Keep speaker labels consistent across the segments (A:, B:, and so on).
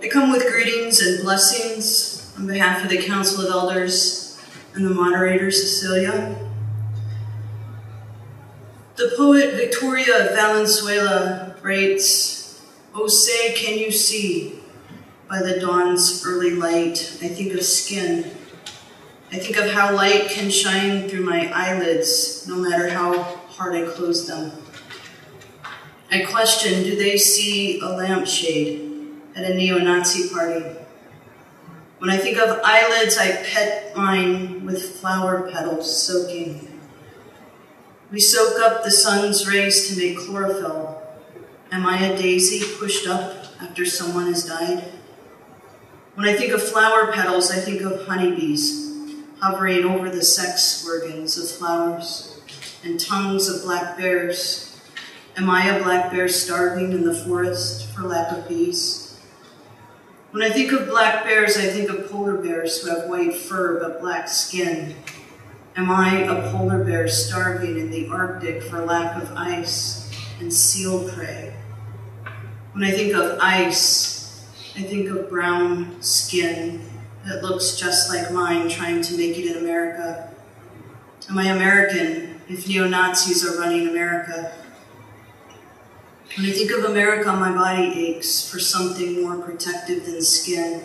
A: I come with greetings and blessings on behalf of the Council of Elders and the moderator, Cecilia. The poet Victoria Valenzuela writes, "Oh, say, can you see by the dawn's early light? I think of skin. I think of how light can shine through my eyelids, no matter how hard I close them. I question, do they see a lampshade at a neo-Nazi party? When I think of eyelids, I pet mine with flower petals soaking. We soak up the sun's rays to make chlorophyll. Am I a daisy pushed up after someone has died? When I think of flower petals, I think of honeybees hovering over the sex organs of flowers and tongues of black bears. Am I a black bear starving in the forest for lack of bees? When I think of black bears, I think of polar bears who have white fur but black skin. Am I a polar bear starving in the Arctic for lack of ice and seal prey? When I think of ice, I think of brown skin that looks just like mine trying to make it in America. Am I American if neo-Nazis are running America? When I think of America, my body aches for something more protective than skin.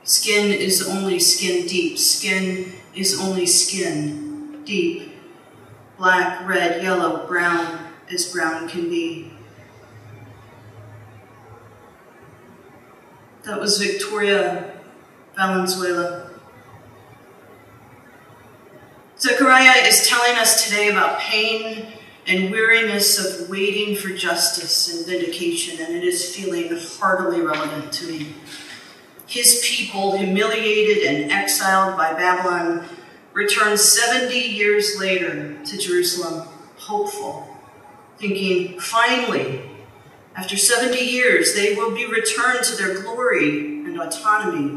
A: Skin is only skin deep. Skin is only skin deep. Black, red, yellow, brown, as brown can be." That was Victoria Valenzuela. Zechariah is telling us today about pain and weariness of waiting for justice and vindication, and it is feeling heartily relevant to me. His people, humiliated and exiled by Babylon, return 70 years later to Jerusalem, hopeful, thinking, finally, after 70 years, they will be returned to their glory and autonomy.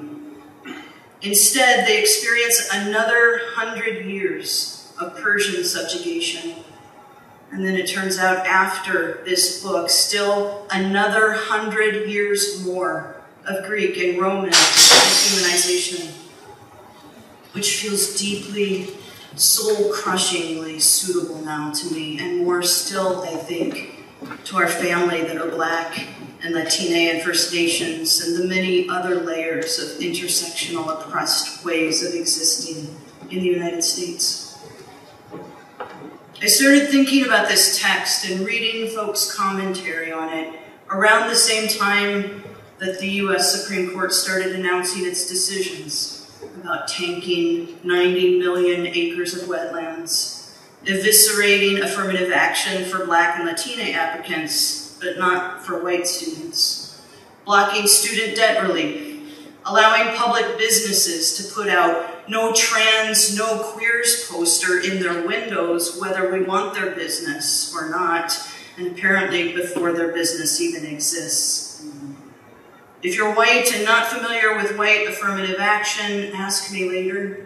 A: Instead, they experience another 100 years of Persian subjugation. And then it turns out after this book, still another 100 years more of Greek and Roman dehumanization, which feels deeply, soul-crushingly suitable now to me, and more still, I think, to our family that are Black and Latina and First Nations, and the many other layers of intersectional oppressed ways of existing in the United States. I started thinking about this text and reading folks' commentary on it around the same time that the US Supreme Court started announcing its decisions about tanking 90 million acres of wetlands, eviscerating affirmative action for Black and Latina applicants, but not for white students, blocking student debt relief, allowing public businesses to put out "No trans, no queers" poster in their windows, whether we want their business or not, and apparently before their business even exists. If you're white and not familiar with white affirmative action, ask me later.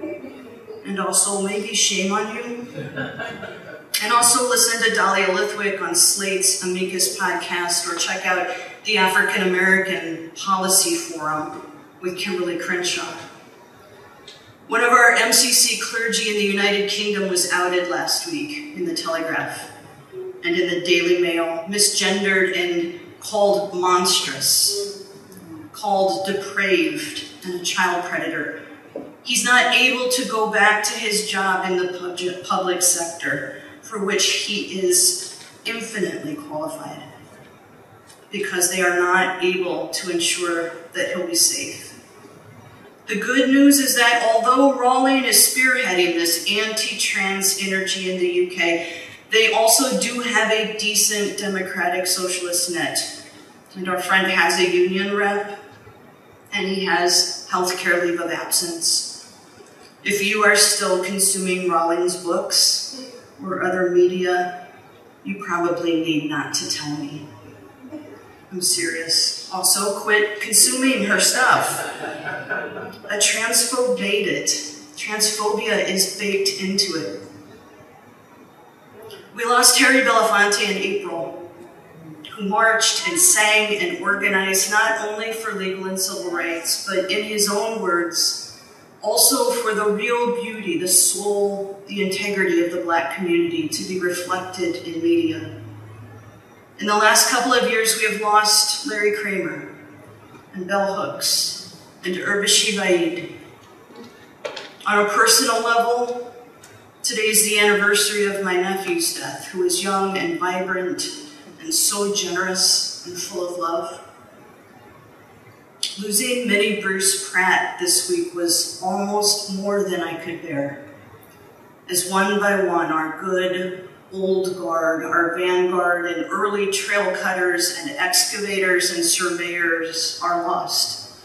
A: And also, maybe shame on you. And also listen to Dahlia Lithwick on Slate's Amicus podcast, or check out the African American Policy Forum with Kimberly Crenshaw. One of our MCC clergy in the United Kingdom was outed last week in the Telegraph and in the Daily Mail, misgendered and called monstrous, called depraved, and a child predator. He's not able to go back to his job in the public sector, for which he is infinitely qualified, because they are not able to ensure that he'll be safe. The good news is that although Rawling is spearheading this anti-trans energy in the UK, they also do have a decent democratic socialist net. And our friend has a union rep, and he has healthcare leave of absence. If you are still consuming Rawling's books or other media, you probably need not to tell me. I'm serious. Also, quit consuming her stuff. A transphobe made it. Transphobia is baked into it. We lost Harry Belafonte in April, who marched and sang and organized not only for legal and civil rights, but in his own words, also for the real beauty, the soul, the integrity of the Black community to be reflected in media. In the last couple of years, we have lost Larry Kramer and Bell Hooks and Urvashi Vaid. On a personal level, today is the anniversary of my nephew's death, who was young and vibrant and so generous and full of love. Losing Minnie Bruce Pratt this week was almost more than I could bear, as one by one our good old guard, our vanguard, and early trail cutters and excavators and surveyors are lost.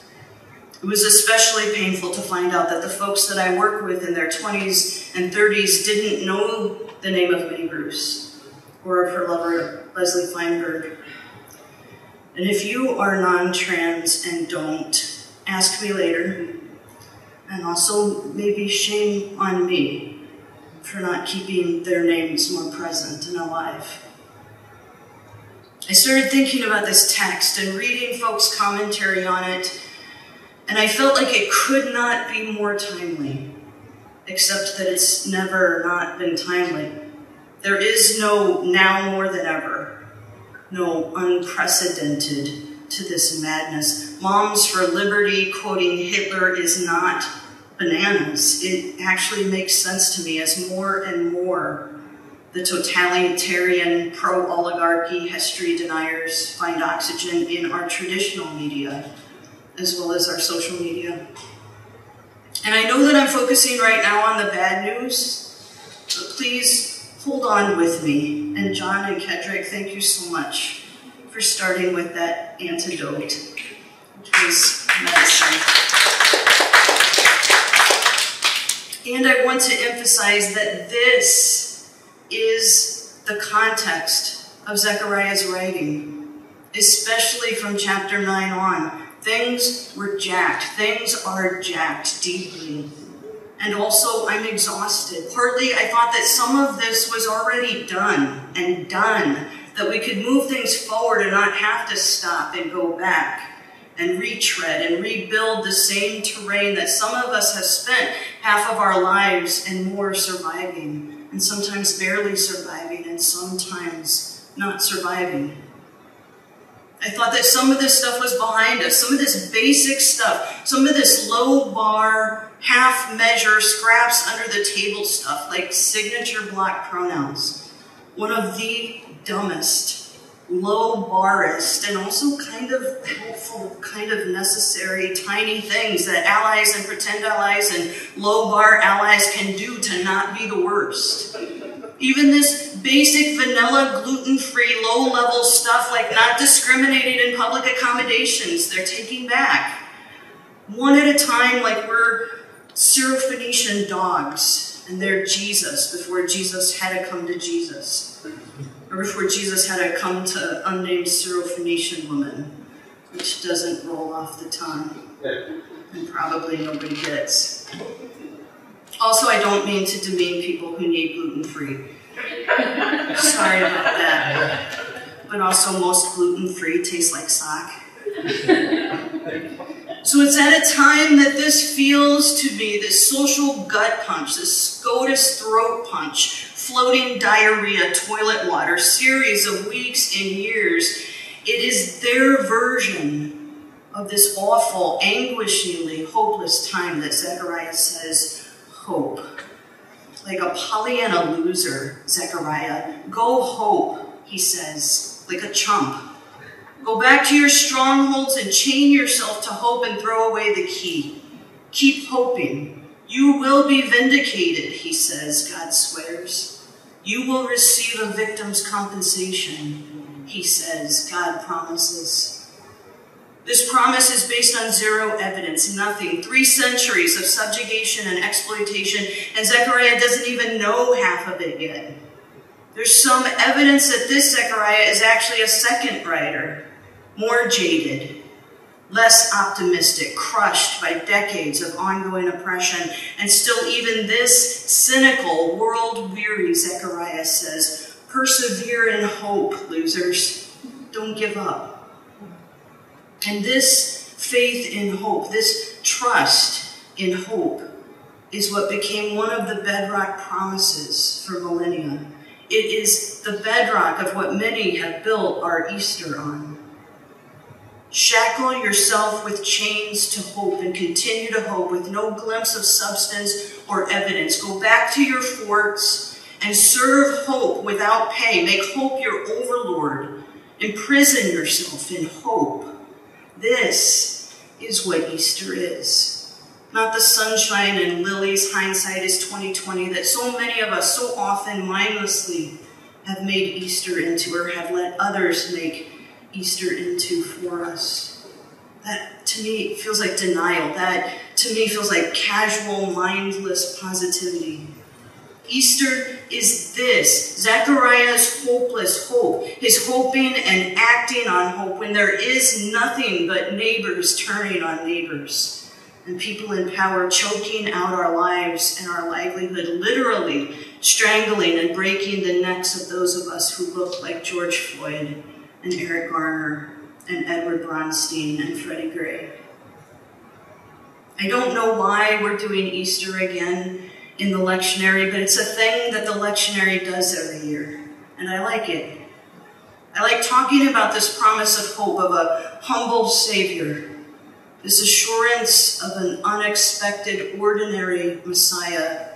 A: It was especially painful to find out that the folks that I work with in their 20s and 30s didn't know the name of Minnie Bruce or of her lover, Leslie Feinberg. And if you are non-trans and don't, ask me later. And also maybe shame on me for not keeping their names more present and alive. I started thinking about this text and reading folks' commentary on it, and I felt like it could not be more timely, except that it's never not been timely. There is no now more than ever, no unprecedented to this madness. Moms for Liberty quoting Hitler is not bananas. It actually makes sense to me as more and more the totalitarian pro-oligarchy history deniers find oxygen in our traditional media, as well as our social media. And I know that I'm focusing right now on the bad news, but please hold on with me. And John and Kedrick, thank you so much for starting with that antidote, which was medicine. And I want to emphasize that this is the context of Zechariah's writing, especially from chapter 9 on. Things were jacked. Things are jacked deeply. And also, I'm exhausted. Partly, I thought that some of this was already done, that we could move things forward and not have to stop and go back and retread and rebuild the same terrain that some of us have spent half of our lives and more surviving, and sometimes barely surviving, and sometimes not surviving. I thought that some of this stuff was behind us, some of this basic stuff, some of this low bar, half measure, scraps under the table stuff, like signature block pronouns. One of the dumbest, low barist, and also kind of helpful, kind of necessary, tiny things that allies and pretend allies and low bar allies can do to not be the worst. Even this basic vanilla, gluten-free, low-level stuff like not discriminating in public accommodations, they're taking back. One at a time, like we're Syrophoenician dogs, and they're Jesus before Jesus had to come to Jesus. Or before Jesus had to come to unnamed Syrophoenician woman, which doesn't roll off the tongue, and probably nobody gets. Also, I don't mean to demean people who need gluten-free. Sorry about that. But also, most gluten-free tastes like sock. So it's at a time that this feels to me, this social gut punch, this SCOTUS throat punch, floating diarrhea, toilet water, series of weeks and years. It is their version of this awful, anguishingly hopeless time that Zechariah says, hope. Like a Pollyanna loser, Zechariah. Go hope, he says, like a chump. Go back to your strongholds and chain yourself to hope and throw away the key. Keep hoping. You will be vindicated, he says, God swears. You will receive a victim's compensation, he says, God promises. This promise is based on zero evidence, nothing. 3 centuries of subjugation and exploitation, and Zechariah doesn't even know half of it yet. There's some evidence that this Zechariah is actually a second writer, more jaded, less optimistic, crushed by decades of ongoing oppression, and still even this cynical, world-weary Zechariah says, persevere in hope, losers. don't give up. And this faith in hope, this trust in hope, is what became one of the bedrock promises for millennia. It is the bedrock of what many have built our Easter on. Shackle yourself with chains to hope and continue to hope with no glimpse of substance or evidence. Go back to your forts and serve hope without pay. Make hope your overlord. Imprison yourself in hope. This is what Easter is. Not the sunshine and lilies, hindsight is 20/20, that so many of us so often mindlessly have made Easter into, or have let others make Easter into for us. That, to me, feels like denial. That, to me, feels like casual, mindless positivity. Easter is this, Zechariah's hopeless hope, his hoping and acting on hope when there is nothing but neighbors turning on neighbors, and people in power choking out our lives and our livelihood, literally strangling and breaking the necks of those of us who look like George Floyd and Eric Garner and Edward Bronstein and Freddie Gray. I don't know why we're doing Easter again in the lectionary, but it's a thing that the lectionary does every year, and I like it. I like talking about this promise of hope, of a humble Savior, this assurance of an unexpected, ordinary Messiah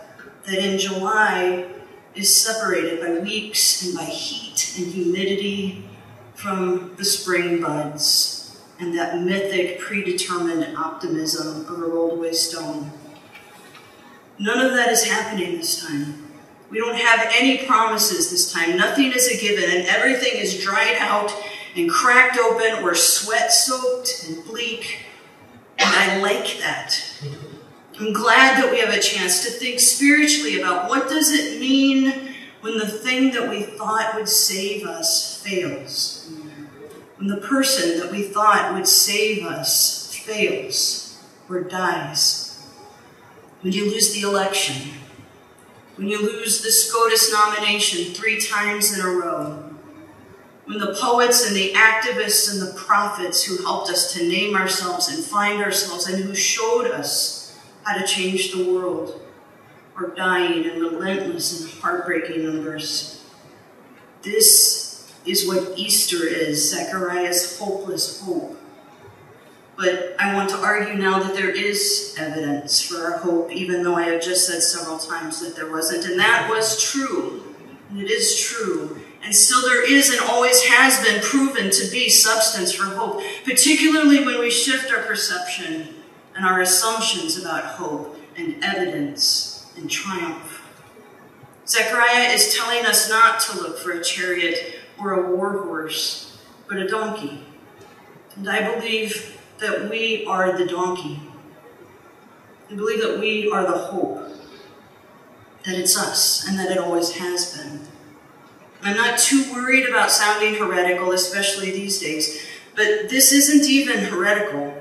A: that in July is separated by weeks and by heat and humidity from the spring buds and that mythic, predetermined optimism of a rolled away stone. None of that is happening this time. We don't have any promises this time. Nothing is a given, and everything is dried out and cracked open or sweat-soaked and bleak. And I like that. I'm glad that we have a chance to think spiritually about what does it mean when the thing that we thought would save us fails. When the person that we thought would save us fails or dies. When you lose the election. When you lose the SCOTUS nomination 3 times in a row. When the poets and the activists and the prophets who helped us to name ourselves and find ourselves and who showed us how to change the world are dying in relentless and heartbreaking numbers. This is what Easter is, Zechariah's hopeless hope. But I want to argue now that there is evidence for our hope, even though I have just said several times that there wasn't. And that was true, and it is true. And still there is and always has been proven to be substance for hope, particularly when we shift our perception and our assumptions about hope and evidence and triumph. Zechariah is telling us not to look for a chariot or a war horse, but a donkey. And I believe that we are the donkey. I believe that we are the hope, that it's us, and that it always has been. I'm not too worried about sounding heretical, especially these days, but this isn't even heretical.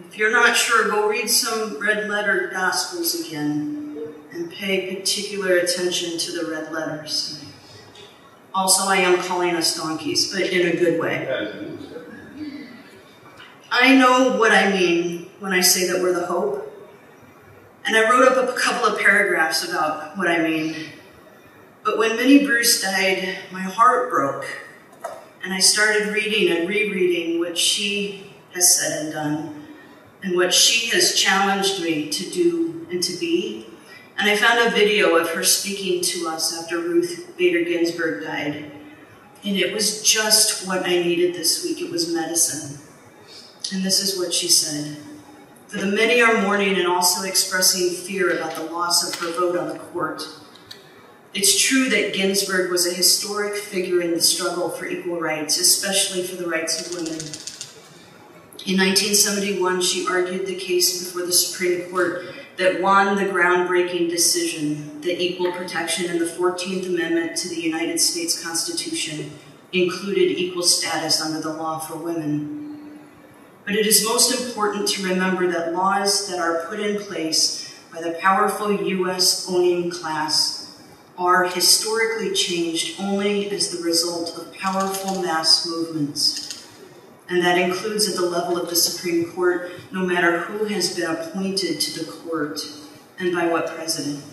A: If you're not sure, go read some red-letter Gospels again and pay particular attention to the red letters. Also, I am calling us donkeys, but in a good way. I know what I mean when I say that we're the hope. And I wrote up a couple of paragraphs about what I mean. But when Minnie Bruce died, my heart broke. And I started reading and rereading what she has said and done, and what she has challenged me to do and to be. And I found a video of her speaking to us after Ruth Bader Ginsburg died. And it was just what I needed this week. It was medicine. And this is what she said. For the many are mourning and also expressing fear about the loss of her vote on the court. It's true that Ginsburg was a historic figure in the struggle for equal rights, especially for the rights of women. In 1971, she argued the case before the Supreme Court that won the groundbreaking decision that equal protection in the 14th Amendment to the United States Constitution included equal status under the law for women. But it is most important to remember that laws that are put in place by the powerful U.S. owning class are historically changed only as the result of powerful mass movements. And that includes at the level of the Supreme Court, no matter who has been appointed to the court and by what president.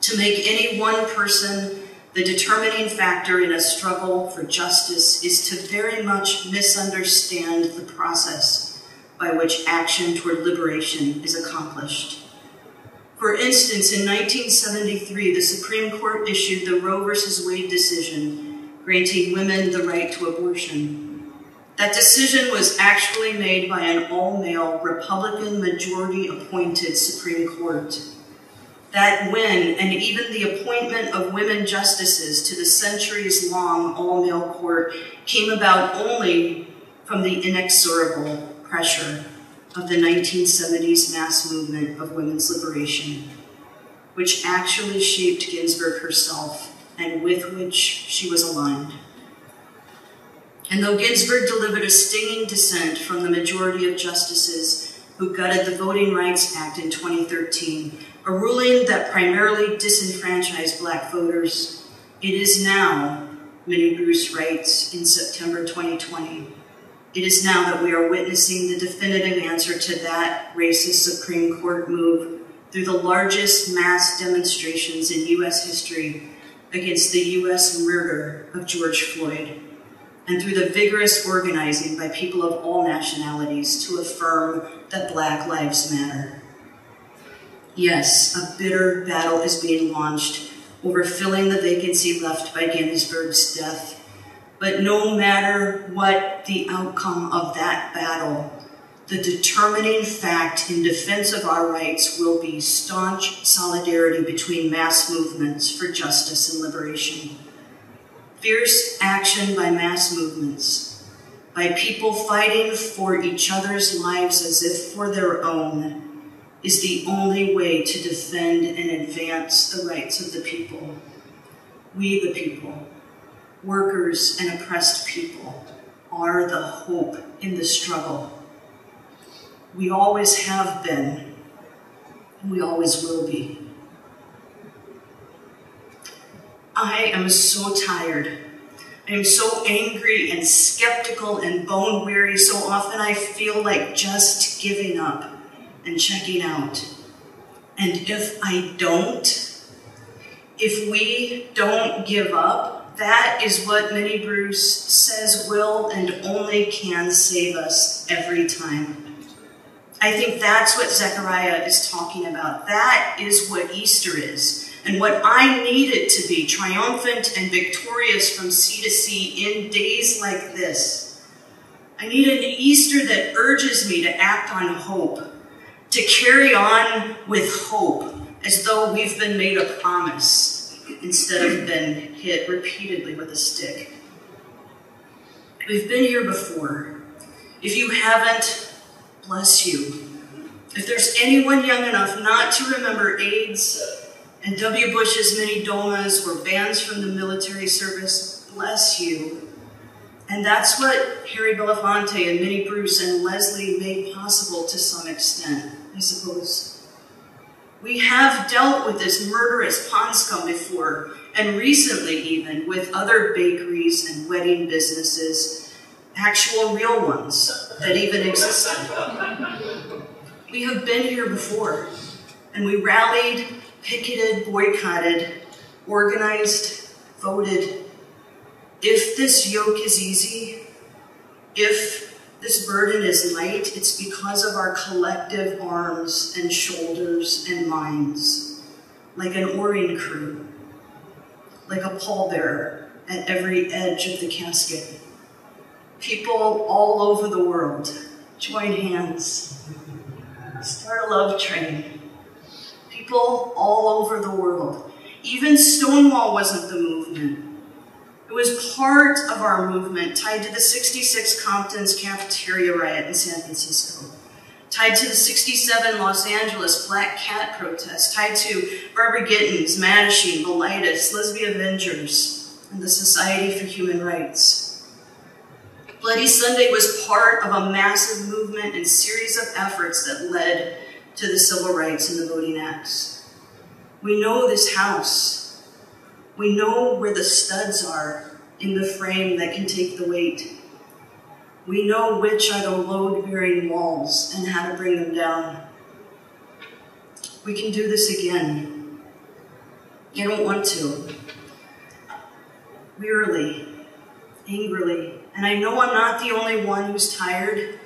A: To make any one person the determining factor in a struggle for justice is to very much misunderstand the process by which action toward liberation is accomplished. For instance, in 1973, the Supreme Court issued the Roe v. Wade decision, granting women the right to abortion. That decision was actually made by an all-male, Republican majority-appointed Supreme Court. That win, and even the appointment of women justices to the centuries-long all-male court, came about only from the inexorable pressure of the 1970s mass movement of women's liberation, which actually shaped Ginsburg herself and with which she was aligned. And though Ginsburg delivered a stinging dissent from the majority of justices who gutted the Voting Rights Act in 2013, a ruling that primarily disenfranchised Black voters, it is now, Minnie Bruce writes in September 2020, it is now that we are witnessing the definitive answer to that racist Supreme Court move through the largest mass demonstrations in U.S. history against the U.S. murder of George Floyd, and through the vigorous organizing by people of all nationalities to affirm that Black lives matter. Yes, a bitter battle is being launched over filling the vacancy left by Ginsburg's death. But no matter what the outcome of that battle, the determining fact in defense of our rights will be staunch solidarity between mass movements for justice and liberation. Fierce action by mass movements, by people fighting for each other's lives as if for their own, is the only way to defend and advance the rights of the people. We the people, workers and oppressed people, are the hope in the struggle. We always have been, and we always will be. I am so tired. I am so angry and skeptical and bone-weary. So often I feel like just giving up and checking out. And if we don't give up, that is what Minnie Bruce says will and only can save us every time. I think that's what Zechariah is talking about. That is what Easter is, and what I need it to be, triumphant and victorious from sea to sea in days like this. I need an Easter that urges me to act on hope, to carry on with hope, as though we've been made a promise, instead of been hit repeatedly with a stick. We've been here before. If you haven't, bless you. If there's anyone young enough not to remember AIDS and W. Bush's mini domas or bans from the military service, bless you. And that's what Harry Belafonte and Minnie Bruce and Leslie made possible to some extent, I suppose. We have dealt with this murderous pond scum before, and recently even, with other bakeries and wedding businesses, actual real ones that even existed. We have been here before, and we rallied, picketed, boycotted, organized, voted. If this yoke is easy, if this burden is light, it's because of our collective arms and shoulders and minds, like an oaring crew, like a pallbearer at every edge of the casket. People all over the world, join hands, start a love train. People all over the world. Even Stonewall wasn't the movement. It was part of our movement, tied to the 66 Compton's cafeteria riot in San Francisco, tied to the 67 Los Angeles Black Cat protest, tied to Barbara Gittins, Mattachine, Bilitis, Lesbian Avengers, and the Society for Human Rights. Bloody Sunday was part of a massive movement and series of efforts that led to the civil rights and the Voting Acts. We know this house. We know where the studs are in the frame that can take the weight. We know which are the load-bearing walls and how to bring them down. We can do this again. I don't want to. Wearily, angrily, and I know I'm not the only one who's tired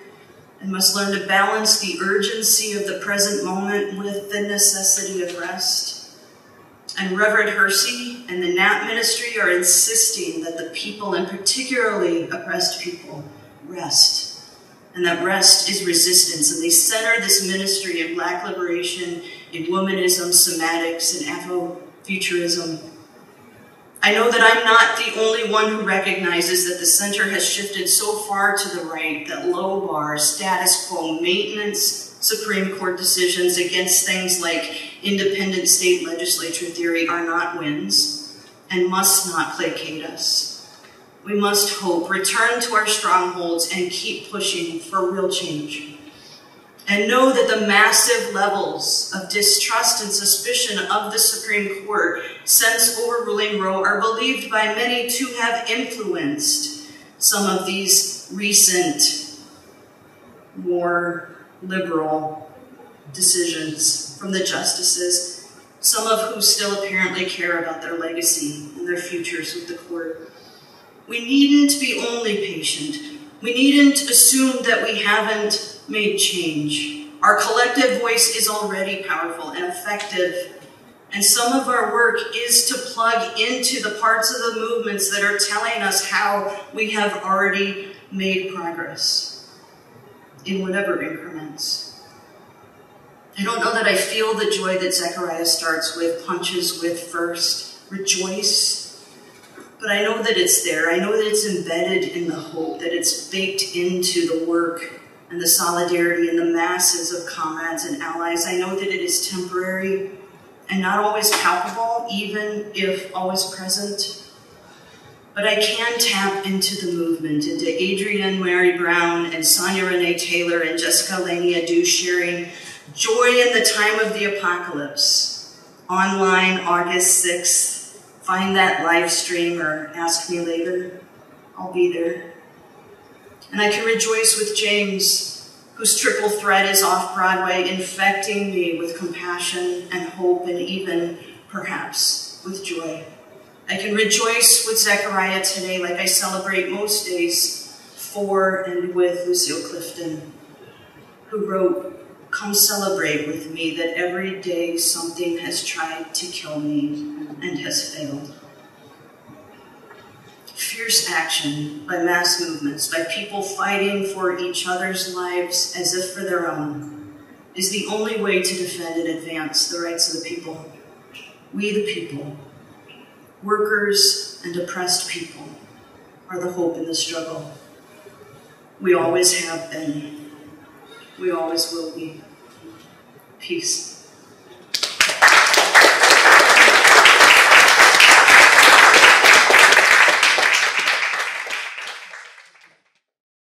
A: and must learn to balance the urgency of the present moment with the necessity of rest. And Reverend Hersey and the NAP ministry are insisting that the people, and particularly oppressed people, rest. And that rest is resistance. And they center this ministry in Black liberation, in womanism, somatics, and Afrofuturism. I know that I'm not the only one who recognizes that the center has shifted so far to the right that low bar, status quo, maintenance, Supreme Court decisions against things like independent state legislature theory are not wins and must not placate us. We must hope, return to our strongholds, and keep pushing for real change. And know that the massive levels of distrust and suspicion of the Supreme Court since overruling Roe are believed by many to have influenced some of these recent, more liberal decisions from the justices, some of whom still apparently care about their legacy and their futures with the court. We needn't be only patient. We needn't assume that we haven't made change. Our collective voice is already powerful and effective, and some of our work is to plug into the parts of the movements that are telling us how we have already made progress in whatever increments. I don't know that I feel the joy that Zechariah starts with, punches with first, rejoice. But I know that it's there. I know that it's embedded in the hope, that it's baked into the work and the solidarity and the masses of comrades and allies. I know that it is temporary and not always palpable, even if always present. But I can tap into the movement, into Adrienne Mary Brown and Sonia Renee Taylor and Jessica Laney Adu sharing Joy in the Time of the Apocalypse, online August 6th. Find that live stream or ask me later. I'll be there. And I can rejoice with James, whose triple threat is off Broadway, infecting me with compassion and hope and even, perhaps, with joy. I can rejoice with Zechariah today like I celebrate most days for and with Lucille Clifton, who wrote, "Come celebrate with me that every day something has tried to kill me and has failed." Fierce action by mass movements, by people fighting for each other's lives as if for their own, is the only way to defend and advance the rights of the people. We the people, workers and oppressed people, are the hope in the struggle. We always have been. We always will be. Peace.